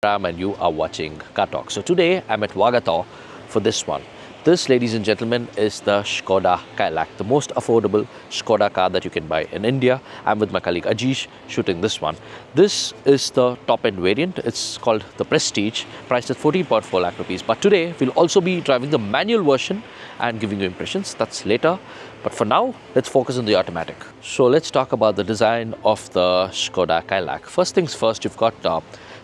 Ram and you are watching Car Talk. So today I'm at Wagator for this one. This, ladies and gentlemen, is the Skoda Kylaq, the most affordable Skoda car that you can buy in India. I'm with my colleague Ajish shooting this one. This is the top end variant. It's called the Prestige, priced at 14.4 lakh rupees. But today we'll also be driving the manual version and giving you impressions. That's later. But for now, let's focus on the automatic. So let's talk about the design of the Skoda Kylaq. First things first, you've got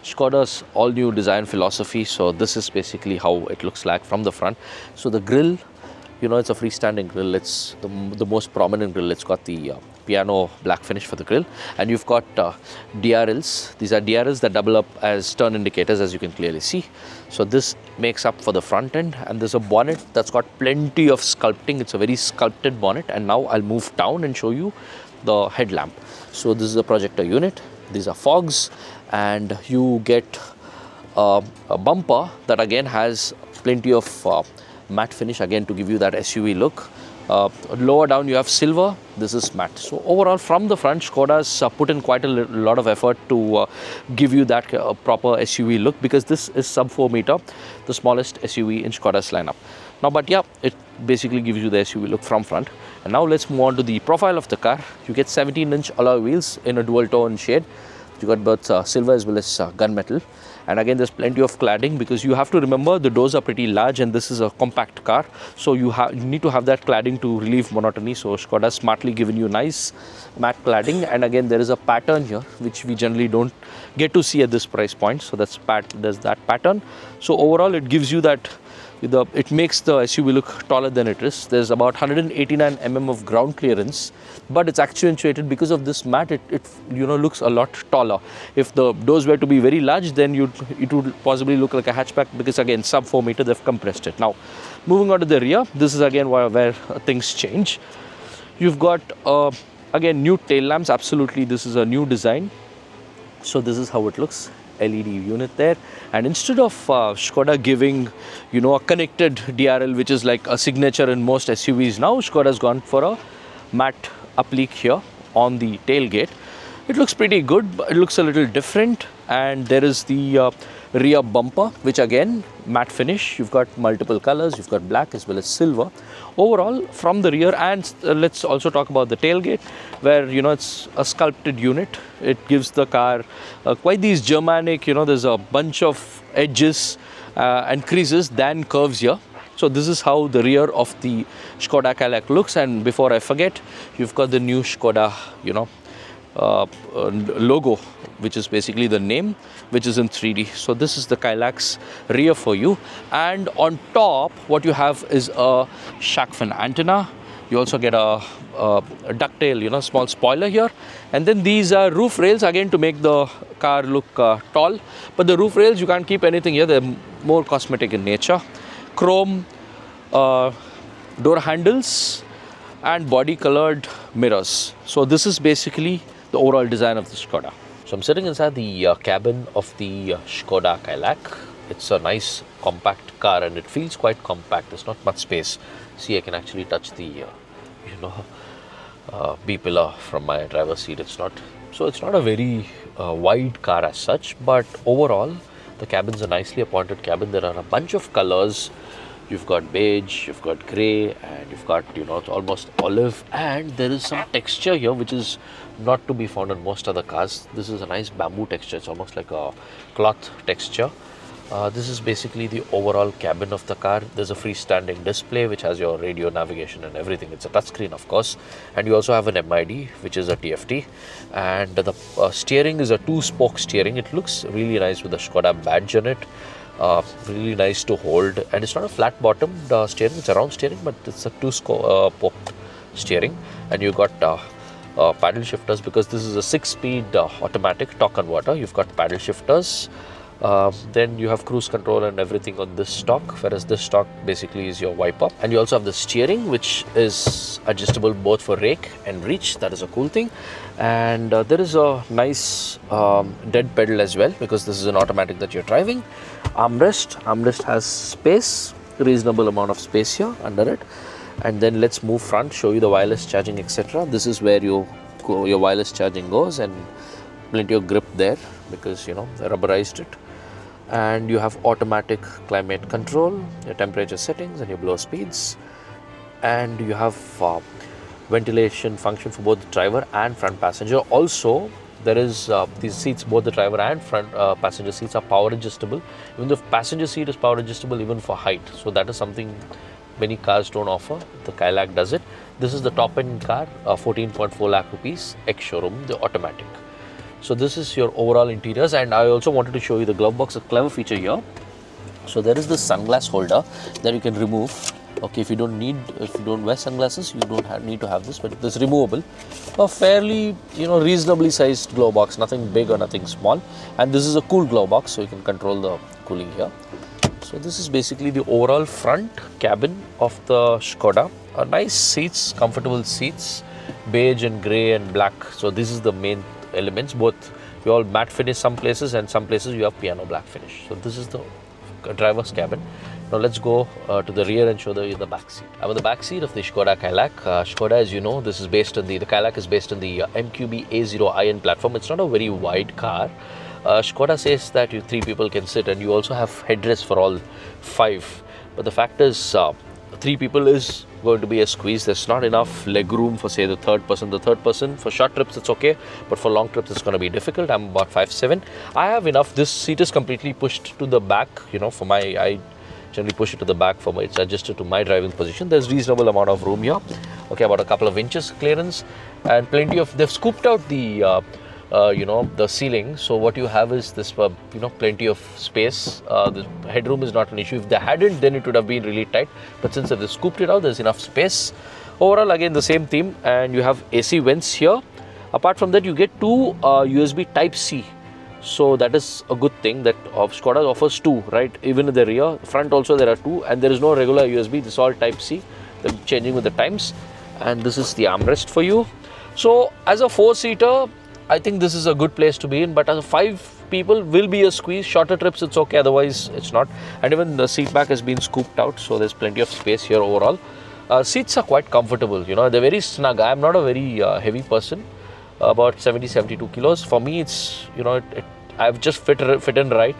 Skoda's all-new design philosophy. So this is basically how it looks like from the front. So the grille, it's a freestanding grille. It's the most prominent grille. It's got the piano black finish for the grille, and you've got DRLs. These are DRLs that double up as turn indicators, as you can clearly see. So this makes up for the front end, and there's a bonnet that's got plenty of sculpting. It's a very sculpted bonnet. And now I'll move down and show you the headlamp. So this is a projector unit. These are fogs, and you get a bumper that again has plenty of matte finish again to give you that SUV look. Lower down you have silver. This is matte. So overall, from the front, Skoda's put in quite a lot of effort to give you that proper SUV look, because this is sub-4 meter, the smallest SUV in Skoda's lineup. Now, but yeah, it basically gives you the SUV look from front. And now let's move on to the profile of the car. You get 17-inch alloy wheels in a dual tone shade. You got both silver as well as gunmetal. And again, there's plenty of cladding, because you have to remember the doors are pretty large and this is a compact car. So you need to have that cladding to relieve monotony. So Skoda smartly given you nice matte cladding. And again, there is a pattern here, which we generally don't get to see at this price point. So there's that pattern. So overall, it gives you that, it makes the SUV look taller than it is. There's about 189 mm of ground clearance, but it's accentuated because of this matte. It looks a lot taller. If the doors were to be very large, then it would possibly look like a hatchback, because again, sub-4 meter, they've compressed it. Now, moving on to the rear, this is again where things change. You've got again new tail lamps. Absolutely, this is a new design. So this is how it looks. LED unit there, and instead of Skoda giving a connected DRL, which is like a signature in most SUVs now, Skoda's gone for a matte applique here on the tailgate. It looks pretty good, but it looks a little different. And there is the rear bumper, which again matte finish. You've got multiple colors. You've got black as well as silver. Overall, from the rear, and let's also talk about the tailgate, where it's a sculpted unit. It gives the car quite these Germanic. There's a bunch of edges and creases than curves here. So this is how the rear of the Skoda Kylaq looks. And before I forget, you've got the new Skoda, logo, which is basically the name, which is in 3D. So this is the Kylaq's rear for you. And on top, what you have is a shark fin antenna. You also get a ducktail, small spoiler here. And then these are roof rails, again to make the car look tall. But the roof rails, you can't keep anything here. They're more cosmetic in nature. Chrome door handles and body colored mirrors. So this is basically the overall design of the Skoda. So I'm sitting inside the cabin of the Skoda Kylaq. It's a nice compact car, and it feels quite compact. There's not much space. See, I can actually touch the B-pillar from my driver's seat. It's not a very wide car as such, but overall the cabin's a nicely appointed cabin. There are a bunch of colors. You've got beige, you've got grey, and you've got, it's almost olive. And there is some texture here which is not to be found in most other cars. This is a nice bamboo texture. It's almost like a cloth texture. This is basically the overall cabin of the car. There's a freestanding display which has your radio, navigation and everything. It's a touchscreen, of course. And you also have an MID, which is a TFT. And the steering is a 2-spoke steering. It looks really nice with the Skoda badge on it. Really nice to hold, and it's not a flat bottomed steering, it's a round steering, but it's a 2-spoke steering. And you got paddle shifters, because this is a 6-speed automatic torque converter. You've got paddle shifters. Then you have cruise control and everything on this stock, whereas this stock basically is your wiper. And you also have the steering, which is adjustable both for rake and reach. That is a cool thing. And there is a nice dead pedal as well, because this is an automatic that you're driving. Armrest has space, reasonable amount of space here under it. And then let's move front, show you the wireless charging, etc. This is where your wireless charging goes, and plenty of grip there, because they rubberized it. and you have automatic climate control, your temperature settings and your blower speeds, and you have ventilation function for both the driver and front passenger. Also, there is these seats, both the driver and front passenger seats are power adjustable. Even the passenger seat is power adjustable even for height. So that is something many cars don't offer. The Kylaq does it. This is the top end car, 14.4 lakh rupees, ex-showroom, the automatic. So this is your overall interiors, and I also wanted to show you the glove box, a clever feature here. So there is this sunglass holder that you can remove. Okay, if you don't wear sunglasses, you don't need to have this, but this is removable. A fairly, reasonably sized glove box, nothing big or nothing small. And this is a cool glove box, so you can control the cooling here. So this is basically the overall front cabin of the Skoda. Nice seats, comfortable seats, beige and grey and black. So this is the main elements. Both you all matte finish some places, and some places you have piano black finish. So this is the driver's cabin. Now let's go to the rear and show you the back seat. I'm in the back seat of the Skoda Kylaq. Skoda, as you know, this is based on the Kylaq is based on the MQB A0iN platform. It's not a very wide car. Skoda says that 3 people can sit, and you also have headrests for all 5. But the fact is, 3 people is going to be a squeeze. There's not enough leg room for, say, the third person. The third person, for short trips, it's okay, but for long trips, it's going to be difficult. I'm about 5'7". I have enough. This seat is completely pushed to the back, for my, I generally push it to the back for my, it's adjusted to my driving position. There's reasonable amount of room here. Okay, about a couple of inches clearance, and plenty of, they've scooped out the, the ceiling. So what you have is this, plenty of space. The headroom is not an issue. If they hadn't, then it would have been really tight. But since they've scooped it out, there's enough space. Overall, again, the same theme, and you have AC vents here. Apart from that, you get 2 USB Type-C. So that is a good thing that Skoda offers 2, right? Even in the rear, front also there are 2, and there is no regular USB. This is all Type-C. They're changing with the times. And this is the armrest for you. So as a 4-seater, I think this is a good place to be in, but as a 5 people will be a squeeze. Shorter trips, it's okay, otherwise it's not. And even the seat back has been scooped out, so there's plenty of space here overall. Seats are quite comfortable, they're very snug. I'm not a very heavy person, about 70-72 kilos. For me, it's, I've just fit in right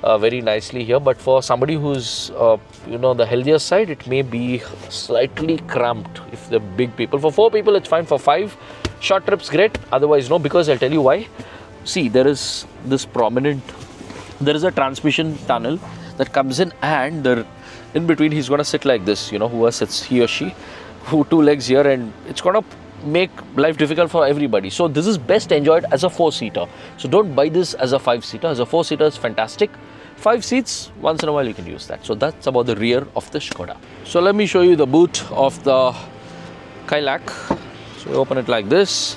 very nicely here. But for somebody who's, the healthier side, it may be slightly cramped if they're big people. For 4 people, it's fine. For 5, short trips, great. Otherwise, no, because I'll tell you why. See, there is this there is a transmission tunnel that comes in, and in between, he's going to sit like this, whoever sits, he or she, 2 legs here, and it's going to make life difficult for everybody. So this is best enjoyed as a 4-seater. So don't buy this as a 5-seater. As a 4-seater, it's fantastic. 5 seats, once in a while you can use that. So that's about the rear of the Skoda. So let me show you the boot of the Kylaq. So you open it like this,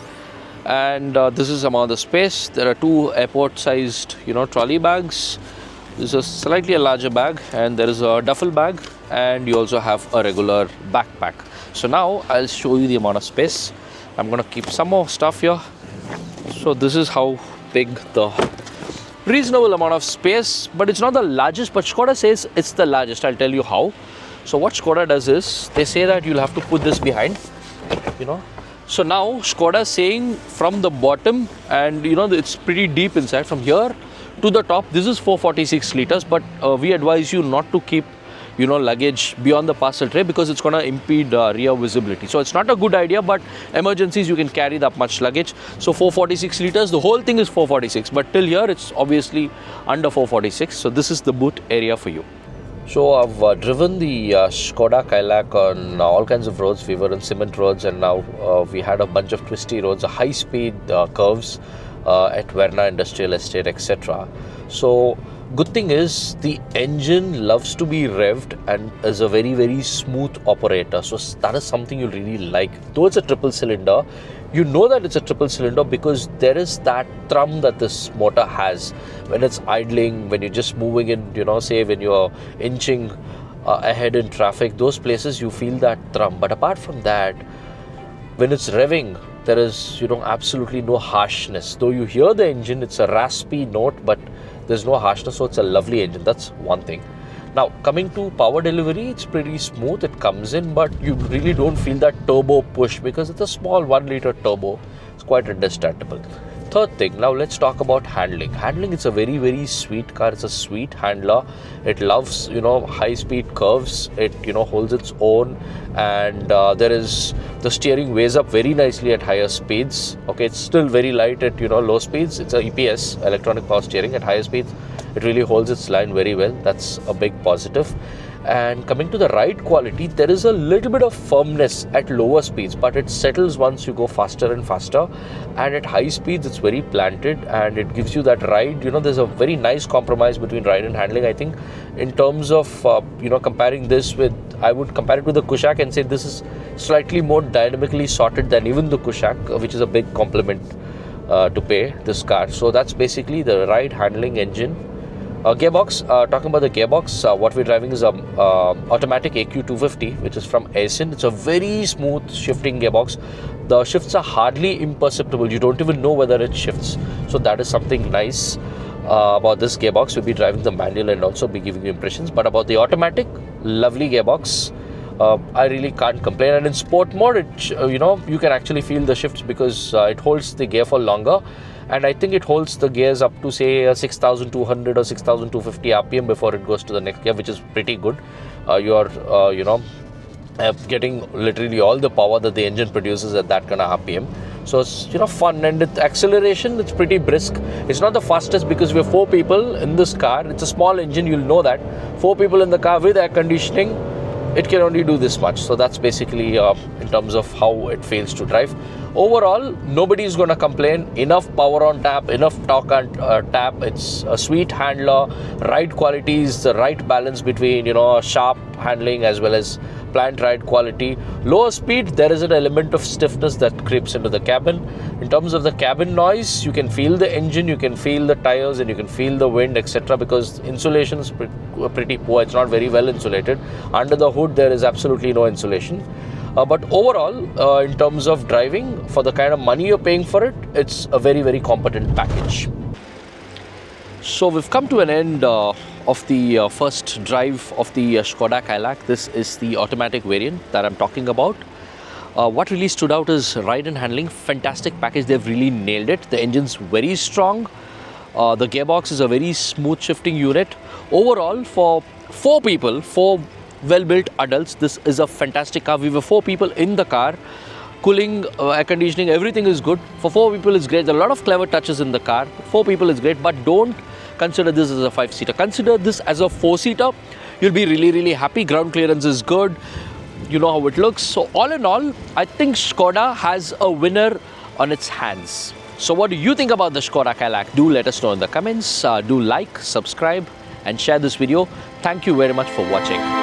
and this is some of the space. There are 2 airport-sized, trolley bags. This is slightly a larger bag, and there is a duffel bag, and you also have a regular backpack. So now I'll show you the amount of space. I'm going to keep some more stuff here. So this is how big the reasonable amount of space, but it's not the largest, but Skoda says it's the largest. I'll tell you how. So what Skoda does is, they say that you'll have to put this behind, So now Skoda is saying from the bottom, and it's pretty deep inside, from here to the top, this is 446 liters, but we advise you not to keep luggage beyond the parcel tray, because it's going to impede rear visibility. So it's not a good idea, but emergencies, you can carry that much luggage. So 446 liters, the whole thing is 446, but till here it's obviously under 446. So this is the boot area for you. So I've driven the Skoda Kylaq on all kinds of roads. We were on cement roads, and now we had a bunch of twisty roads, high-speed curves at Verna Industrial Estate, etc. So good thing is, the engine loves to be revved and is a very, very smooth operator. So that is something you'll really like. Though it's a triple cylinder, you know that it's a triple cylinder because there is that thrum that this motor has when it's idling, when you're just moving in, say when you're inching ahead in traffic, those places you feel that thrum. But apart from that, when it's revving, there is, absolutely no harshness. Though you hear the engine, it's a raspy note, but there's no harshness, so it's a lovely engine. That's one thing. Now, coming to power delivery, it's pretty smooth. It comes in, but you really don't feel that turbo push because it's a small 1-liter turbo. It's quite understandable. Third thing, now let's talk about handling. Handling, it's a very, very sweet car. It's a sweet handler. It loves, high speed curves. It, holds its own, and the steering weighs up very nicely at higher speeds. Okay, it's still very light at, low speeds. It's a EPS, electronic power steering. At higher speeds, it really holds its line very well. That's a big positive. And coming to the ride quality, there is a little bit of firmness at lower speeds, but it settles once you go faster and faster. And at high speeds, it's very planted, and it gives you that ride. There's a very nice compromise between ride and handling. I think in terms of, comparing this with, I would compare it with the Kylaq and say this is slightly more dynamically sorted than even the Kylaq, which is a big compliment to pay this car. So that's basically the ride, handling, engine. Gearbox, talking about the gearbox, what we're driving is a automatic AQ250, which is from Aisin. It's a very smooth shifting gearbox. The shifts are hardly imperceptible. You don't even know whether it shifts. So that is something nice about this gearbox. We'll be driving the manual and also be giving you impressions. But about the automatic, lovely gearbox. I really can't complain. And in sport mode, you can actually feel the shifts because it holds the gear for longer. And I think it holds the gears up to say 6,200 or 6,250 RPM before it goes to the next gear, which is pretty good. You're getting literally all the power that the engine produces at that kind of RPM. So it's fun, and with acceleration, it's pretty brisk. It's not the fastest because we're 4 people in this car. It's a small engine, you'll know that. 4 people in the car with air conditioning, it can only do this much. So that's basically in terms of how it feels to drive. Overall, nobody is going to complain. Enough power on tap, enough torque on tap. It's a sweet handler. Ride quality is the right balance between sharp handling as well as plant ride quality. Lower speed, there is an element of stiffness that creeps into the cabin. In terms of the cabin noise, you can feel the engine, you can feel the tires, and you can feel the wind, etc. because insulation is pretty poor. It's not very well insulated. Under the hood, there is absolutely no insulation. But overall, in terms of driving, for the kind of money you're paying for it, it's a very, very competent package. So we've come to an end of the first drive of the Skoda Kylaq. This is the automatic variant that I'm talking about. What really stood out is ride and handling. Fantastic package. They've really nailed it. The engine's very strong. The gearbox is a very smooth shifting unit. Overall, for 4 people, 4 well-built adults, this is a fantastic car. We were 4 people in the car. Cooling, air conditioning, everything is good. For 4 people, it's great. There are a lot of clever touches in the car. 4 people is great, but don't consider this as a 5-seater. Consider this as a 4-seater. You'll be really, really happy. Ground clearance is good. You know how it looks. So all in all, I think Skoda has a winner on its hands. So what do you think about the Skoda Kylaq? Do let us know in the comments. Do like, subscribe, and share this video. Thank you very much for watching.